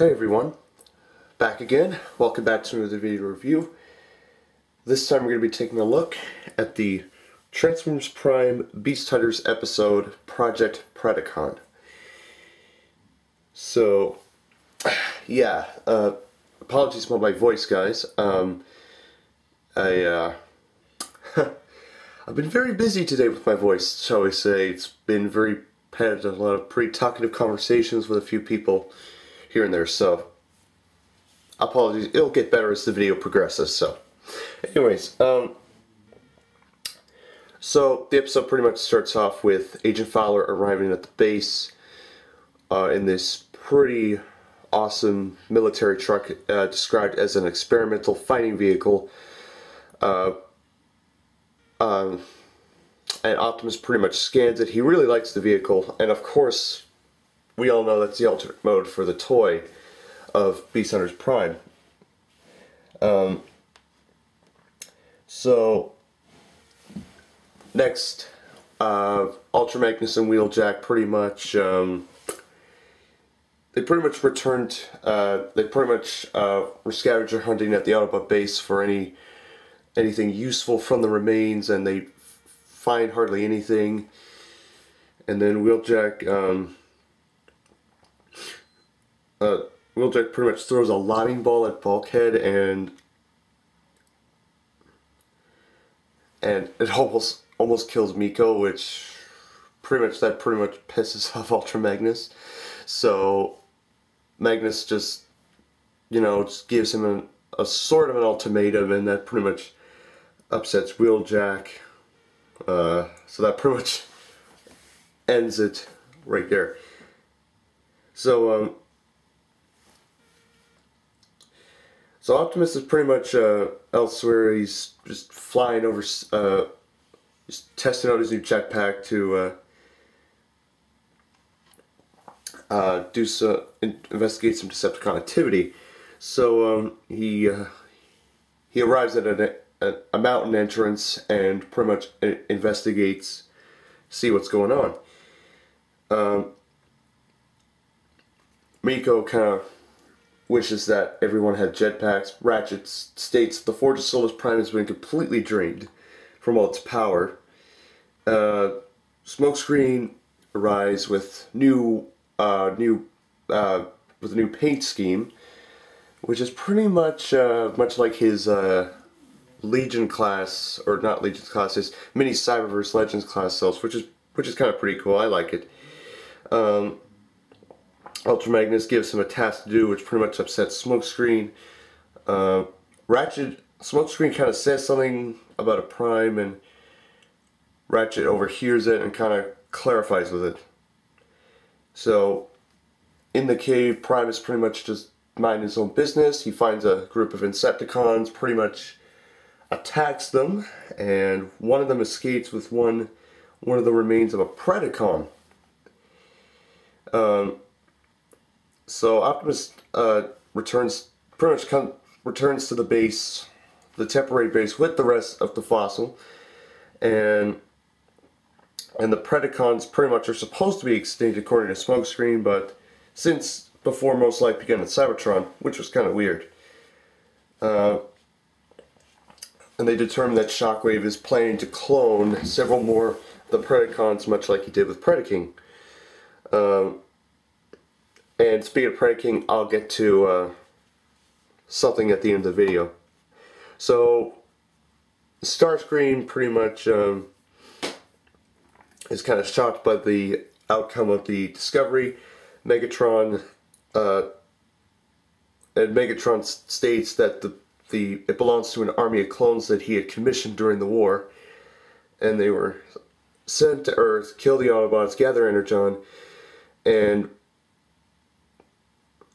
Hey everyone, back again. Welcome back to another video review. This time we're going to be taking a look at the Transformers Prime Beast Hunters episode, Project Predacon. So, yeah, apologies about my voice, guys. I've been very busy today with my voice, shall we say. It's been had a lot of pretty talkative conversations with a few people here and there, so apologies. It'll get better as the video progresses. So anyways, so the episode pretty much starts off with Agent Fowler arriving at the base in this pretty awesome military truck described as an experimental fighting vehicle, and Optimus pretty much scans it. He really likes the vehicle, and of course we all know that's the alternate mode for the toy of Beast Hunters Prime. So next, Ultra Magnus and Wheeljack pretty much returned. They pretty much were scavenger hunting at the Autobot base for anything useful from the remains, and they find hardly anything. And then Wheeljack pretty much throws a lobbying ball at Bulkhead, and it almost kills Miko, which pretty much pisses off Ultra Magnus. So Magnus just gives him a sort of an ultimatum, and that pretty much upsets Wheeljack. So that pretty much ends it right there. So So Optimus is pretty much elsewhere. He's just flying over, just testing out his new jetpack to investigate some Decepticon activity. So he arrives at a mountain entrance and pretty much investigates, see what's going on. Miko kind of wishes that everyone had jetpacks. Ratchet states the Forge of Solus Prime has been completely drained from all its power. Smokescreen arrives with a new paint scheme, which is pretty much much like his Legion class, or not Legion class, his mini Cyberverse Legends class cells, which is kind of pretty cool. I like it. Ultra Magnus gives him a task to do, which pretty much upsets Smokescreen. Smokescreen kind of says something about a Prime, and Ratchet overhears it and kind of clarifies with it. So, in the cave, Prime is pretty much just minding his own business. He finds a group of Insecticons, pretty much attacks them, and one of them escapes with one of the remains of a Predacon. So Optimus returns to the base, the temporary base, with the rest of the fossil, and the Predacons pretty much are supposed to be extinct according to Smokescreen, but since before most life began at Cybertron, which was kind of weird. And they determine that Shockwave is planning to clone several more of the Predacons, much like he did with Predaking. And speaking of Predacon, I'll get to something at the end of the video. So, Starscream pretty much is kind of shocked by the outcome of the discovery. Megatron states that it belongs to an army of clones that he had commissioned during the war, and they were sent to Earth, kill the Autobots, gather Energon, and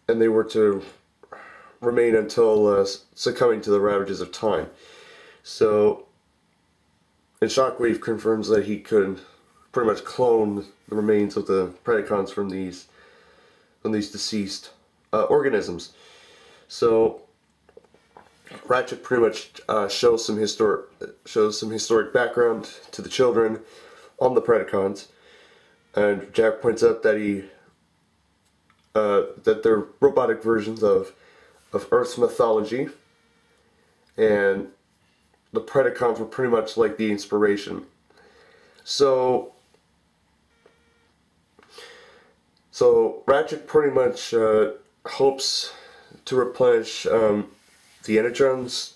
they were to remain until succumbing to the ravages of time. So, and Shockwave confirms that he could pretty much clone the remains of the Predacons from these deceased organisms. So, Ratchet pretty much shows some historic background to the children on the Predacons, and Jack points out that he that they're robotic versions of Earth's mythology, and the Predacons were pretty much like the inspiration. So Ratchet pretty much hopes to replenish the energons,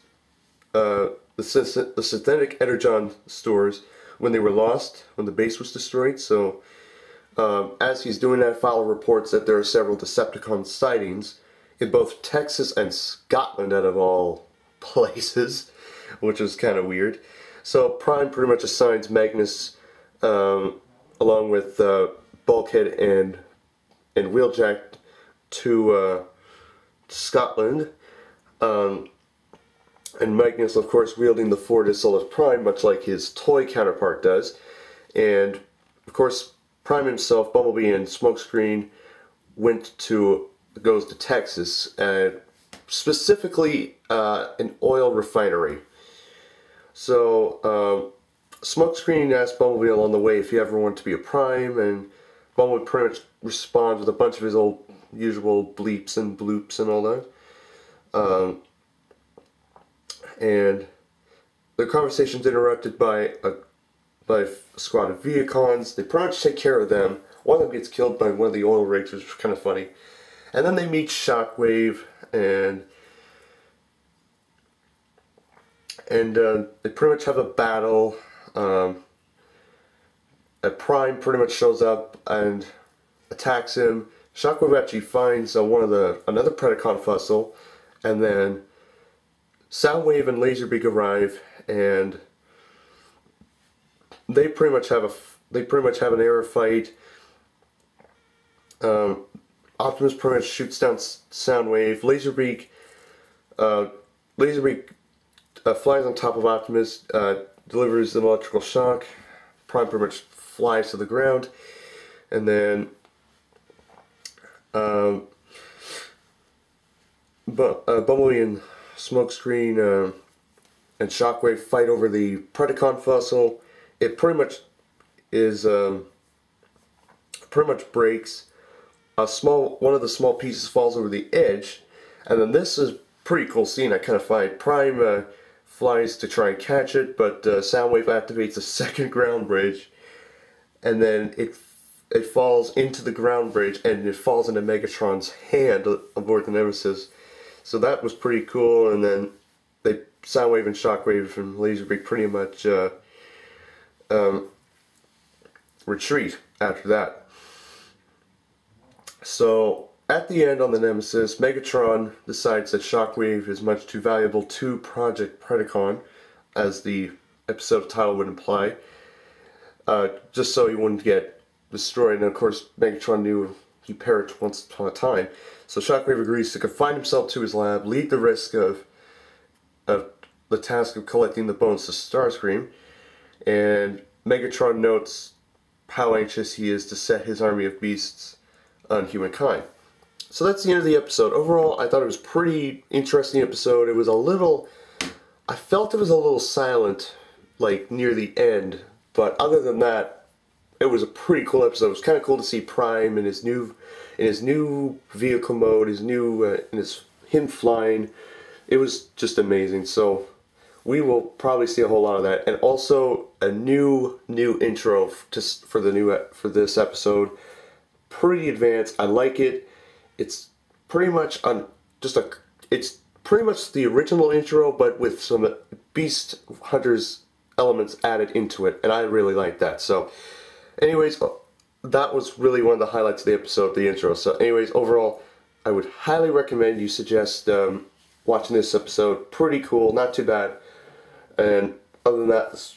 the synthetic energon stores when they were lost, when the base was destroyed. So as he's doing that, Fowler reports that there are several Decepticon sightings in both Texas and Scotland, out of all places, which is kind of weird. So Prime pretty much assigns Magnus, along with Bulkhead and Wheeljack, to Scotland, and Magnus, of course, wielding the Fortis Solus Prime, much like his toy counterpart does. And of course, Prime himself, Bumblebee, and Smokescreen goes to Texas, specifically an oil refinery. So Smokescreen asks Bumblebee along the way if he ever wanted to be a Prime, and Bumblebee pretty much responds with a bunch of his old usual bleeps and bloops and all that. And the conversation's interrupted by a squad of Vehicons. They pretty much take care of them. One of them gets killed by one of the oil rigs, which is kind of funny. And then they meet Shockwave, and they pretty much have a battle. A Prime pretty much shows up and attacks him. Shockwave actually finds another Predacon fossil, and then Soundwave and Laserbeak arrive, and they pretty much have an air fight. Optimus pretty much shoots down Soundwave. Laserbeak flies on top of Optimus, delivers an electrical shock. Prime pretty much flies to the ground, and then Bumblebee and Smokescreen and Shockwave fight over the Predacon fossil. It pretty much breaks. One of the small pieces falls over the edge, and then this is a pretty cool scene. I kind of find Prime flies to try and catch it, but Soundwave activates a second ground bridge, and then it falls into the ground bridge, and it falls into Megatron's hand aboard the Nemesis. So that was pretty cool. And then Soundwave and Shockwave and Laserbeak pretty much retreat after that. So at the end on the Nemesis, Megatron decides that Shockwave is much too valuable to Project Predacon, as the episode title would imply, just so he wouldn't get destroyed. And of course, Megatron knew he perished once upon a time. So Shockwave agrees to confine himself to his lab, lead the risk of the task of collecting the bones to Starscream, and Megatron notes how anxious he is to set his army of beasts on humankind. So that's the end of the episode. Overall, I thought it was a pretty interesting episode. I felt it was a little silent, like, near the end, but other than that, it was a pretty cool episode. It was kind of cool to see Prime in his new vehicle mode, him flying. It was just amazing. So we will probably see a whole lot of that, and also a new intro for this episode. Pretty advanced. I like it. It's pretty much it's pretty much the original intro, but with some Beast Hunters elements added into it, and I really like that. So anyways, that was really one of the highlights of the episode, the intro. So anyways, overall, I would highly recommend you suggest watching this episode. Pretty cool, not too bad. And other than that, that's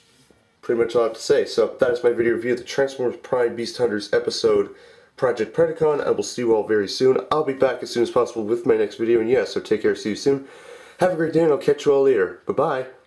pretty much all I have to say. So that is my video review of the Transformers Prime Beast Hunters episode, Project Predacon. I will see you all very soon. I'll be back as soon as possible with my next video, and yeah, so take care, see you soon. Have a great day, and I'll catch you all later. Bye-bye.